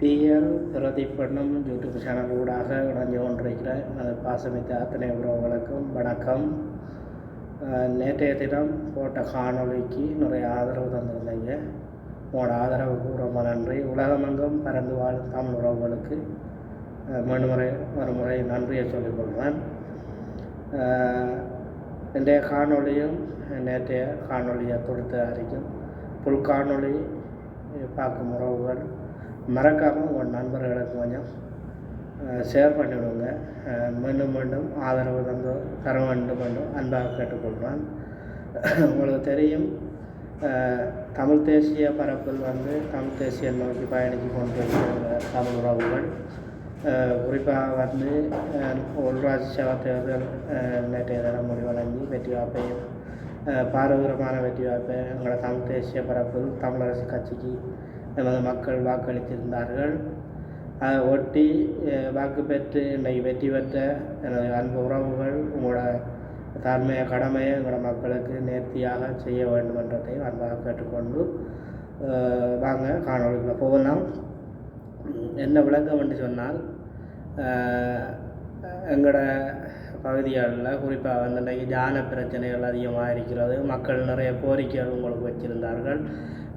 PL பிரதிப்பண்ணும் YouTube channel ஊடாக இணைஞ்சு கொண்டிருக்கிற பாசமித்த அத்தனை உறவுகளுக்கும் வணக்கம். நேற்றைய தினம் போட்ட காணொலிக்கு நிறைய ஆதரவு தந்திருந்தீங்க. உங்களோட ஆதரவுக்கு ரொம்ப நன்றி. உலகமெங்கும் பறந்து வாழும் தமிழ் உறவுகளுக்கு மறுமுறை நன்றியை சொல்லிக்கொள்கிறேன். இன்றைய காணொலியும் நேற்றைய காணொலியை தொடுத்த அறிக்கும் புல் காணொலி பார்க்கும் உறவுகள் மறக்காமல் உங்கள் நண்பர்களுக்கு கொஞ்சம் ஷேர் பண்ணிவிடுங்க. மீண்டும் மீண்டும் ஆதரவு தர வேண்டும் என்றும் அன்பாக கேட்டுக்கொள்கிறேன். உங்களுக்கு தெரியும், தமிழ் தேசிய பரப்பில் தமிழ் தேசியம் நோக்கி பயணித்து கொண்டிருக்கிற தமிழ் உறவுகள், குறிப்பாக உள்ளாட்சி சபை தேர்தல் நேற்றைய தினம் முடிவடைந்து வெற்றி வாய்ப்பையும் பாரதூரமான வெற்றி வாய்ப்பை எங்களோட தமிழ் தேசிய பரப்பில் தமிழரசு கட்சிக்கு நமது மக்கள் வாக்களித்திருந்தார்கள். அதை ஒட்டி வாக்கு பெற்று இன்றைக்கு வெற்றி பெற்ற எனது அன்பு உறவுகள், உங்களோட தாழ்மைய கடமையை எங்களோட மக்களுக்கு நேர்த்தியாக செய்ய வேண்டும் என்றதையும் அன்பாக கேட்டுக்கொண்டு வாங்க காணொலிக்குள்ள போகலாம். என்ன விளக்கம் என்று சொன்னால், எங்களோட பகுதிகளில் குறிப்பாக இன்றைக்கு ஜான பிரச்சனைகள் அதிகமாக இருக்கிறது. மக்கள் நிறைய கோரிக்கைகள் உங்களுக்கு வச்சிருந்தார்கள்.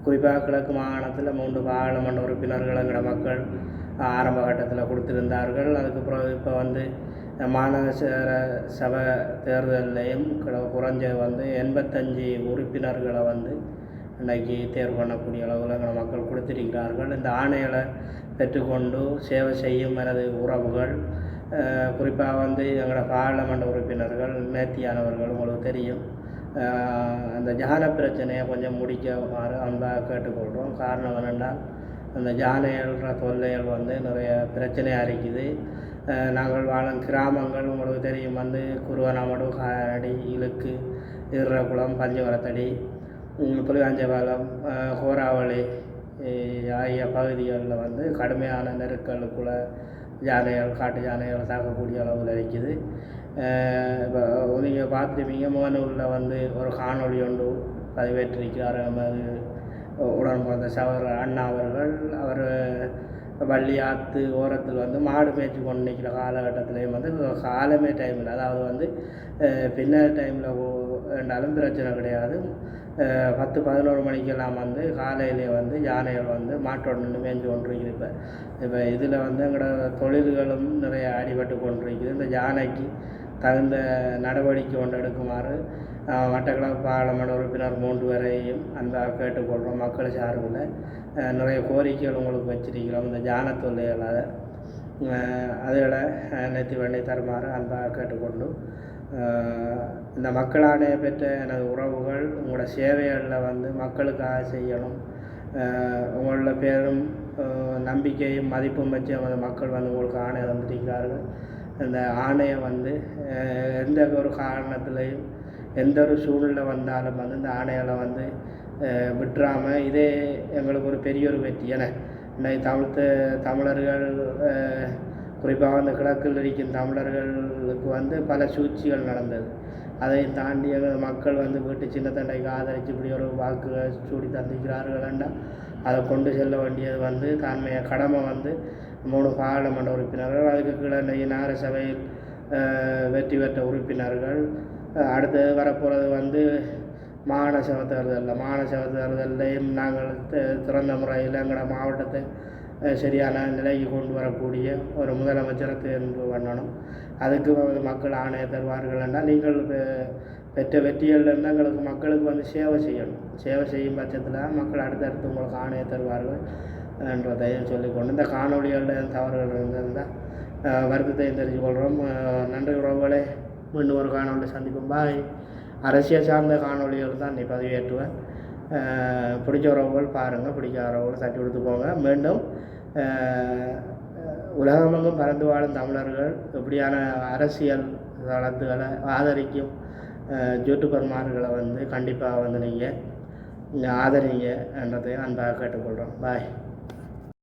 குறிப்பாக கிழக்கு மாகாணத்தில் 3 பாராளுமன்ற உறுப்பினர்கள் எங்களோட மக்கள் ஆரம்ப கட்டத்தில் கொடுத்திருந்தார்கள். அதுக்கப்புறம் இப்போ மாநகர சபை தேர்தலையும் குறைஞ்ச 85 உறுப்பினர்களை இன்றைக்கி தேர்வு பண்ணக்கூடிய அளவில் எங்களோட மக்கள் கொடுத்திருக்கிறார்கள். இந்த ஆணைகளை பெற்றுக்கொண்டு சேவை செய்யும் எனது உறவுகள், குறிப்பாக எங்களோட பாராளுமன்ற உறுப்பினர்கள் நேர்த்தியானவர்கள், உங்களுக்கு தெரியும், அந்த ஜான பிரச்சனையை கொஞ்சம் முடிக்குமாறு அன்பாக கேட்டுக்கொள்கிறோம். காரணம் என்னென்றால், அந்த ஜானைகள்ன்ற தொல்லைகள் நிறைய பிரச்சனையாக இருக்குது. நாங்கள் வாழும் கிராமங்கள் உங்களுக்கு தெரியும், குருவனாமடு, காரடி, இழுக்கு, ஈரக்குளம், பஞ்சவரத்தடி, புலிகாஞ்சபாலம், கோராவளி ஆகிய பகுதிகளில் கடுமையான நெருக்கலுக்குள்ள ஜானைகள், காட்டு ஜானைகள் தாக்கக்கூடிய அளவில் இருக்குது. இப்போ நீங்கள் பார்த்துருப்பீங்க, முகநூலில் ஒரு காணொலி ஒன்று பதிவேற்றிருக்கிறார். நமது உடன் பிறந்த சகோதரர் அண்ணா அவர்கள். அவர் வள்ளி ஆற்று ஓரத்தில் மாடு மேய்ச்சி கொண்டு நிற்கிற காலகட்டத்திலையும் காலமே டைமில், அதாவது பின்னர் டைமில் வேண்டாலும் பிரச்சனை கிடையாது. 10-11 மணிக்கெல்லாம் காலையிலே யானைகள் மாட்டோடு நின்று மேய்ஞ்சி கொண்டிருக்குது. இப்போ இதில் எங்களோட தொழில்களும் நிறைய அடிபட்டு கொண்டிருக்குது. இந்த யானைக்கு தகுந்த நடவடிக்கை கொண்டு எடுக்குமாறு மட்டக்களப்பு பாராளுமன்ற உறுப்பினர் 3 பேரையும் அன்பாக கேட்டுக்கொள்கிறோம். மக்கள் சார்பில் நிறைய கோரிக்கைகள் உங்களுக்கு வச்சிருக்கிறோம். இந்த ஜான தொல்லைகளால் அதில் நேர்த்தி பண்ணி தருமாறு அன்பாக கேட்டுக்கொண்டு, இந்த மக்களாணைய பெற்ற எனது உறவுகள், உங்களோட சேவைகளில் மக்களுக்காக செய்யணும். உங்களோட பேரும் நம்பிக்கையும் மதிப்பும் வச்சு நமது மக்கள் உங்களுக்கு ஆணையை தந்திருக்கிறார்கள். இந்த ஆணையை எந்த ஒரு காரணத்துலையும் எந்த ஒரு சூழ்நிலை வந்தாலும் இந்த ஆணைகளை விட்டுறாமல், இதே எங்களுக்கு ஒரு பெரிய ஒரு வெற்றி. ஏன்னா இன்றைக்கு தமிழர்கள், குறிப்பாக கிழக்கில் இருக்கும் தமிழர்களுக்கு பல சூழ்ச்சிகள் நடந்தது. அதை தாண்டி எங்கள் மக்கள் வீட்டு சின்ன தண்டைக்கு ஆதரித்து இப்படி ஒரு வாக்கு சூடி தந்திக்கிறார்கள்னா அதை கொண்டு செல்ல வேண்டியது தான்மைய கடமை 3 பாராளுமன்ற உறுப்பினர்கள், அதுக்கு கீழே நகர சபையில் வெற்றி பெற்ற உறுப்பினர்கள், அடுத்து வரப்போகிறது மாகாண சபை தேர்தலில். மாகாண சபை தேர்தலையும் நாங்கள் திறந்த முறையில் எங்களோட மாவட்டத்தை சரியான நிலைக்கு கொண்டு வரக்கூடிய ஒரு முதலமைச்சரை தேர்வு பண்ணணும். அதுக்கு மக்கள் ஆணைய தருவார்கள் என்றால், நீங்கள் பெற்ற வெற்றிகள்லேருந்து எங்களுக்கு மக்களுக்கு சேவை செய்யணும். சேவை செய்யும் பட்சத்தில் மக்கள் அடுத்தடுத்து உங்களுக்கு ஆணைய தருவார்கள் என்றதையும் சொல்லிக்கொண்டு, இந்த காணொலிகளில் தவறுகள் இருந்திருந்தால் வருத்தத்தையும் தெரிஞ்சுக்கொள்கிறோம். நன்றி உறவுகளே. மீண்டும் ஒரு காணொலி சந்திப்போம். பாய். அரசியல் சார்ந்த காணொலிகள் தான் நீ பதிவேற்றுவேன். பிடிச்ச உறவுகள் பாருங்கள், பிடிக்காத உறவுகள் தட்டி கொடுத்து போங்க. மீண்டும் உலகமெங்கும் பறந்து வாழும் தமிழர்கள் எப்படியான அரசியல் தளத்துகளை ஆதரிக்கும் யூடியூபர்மார்களை கண்டிப்பாக நீங்கள் ஆதரிங்க என்றதையும் அன்பாக கேட்டுக்கொள்கிறோம். பாய்.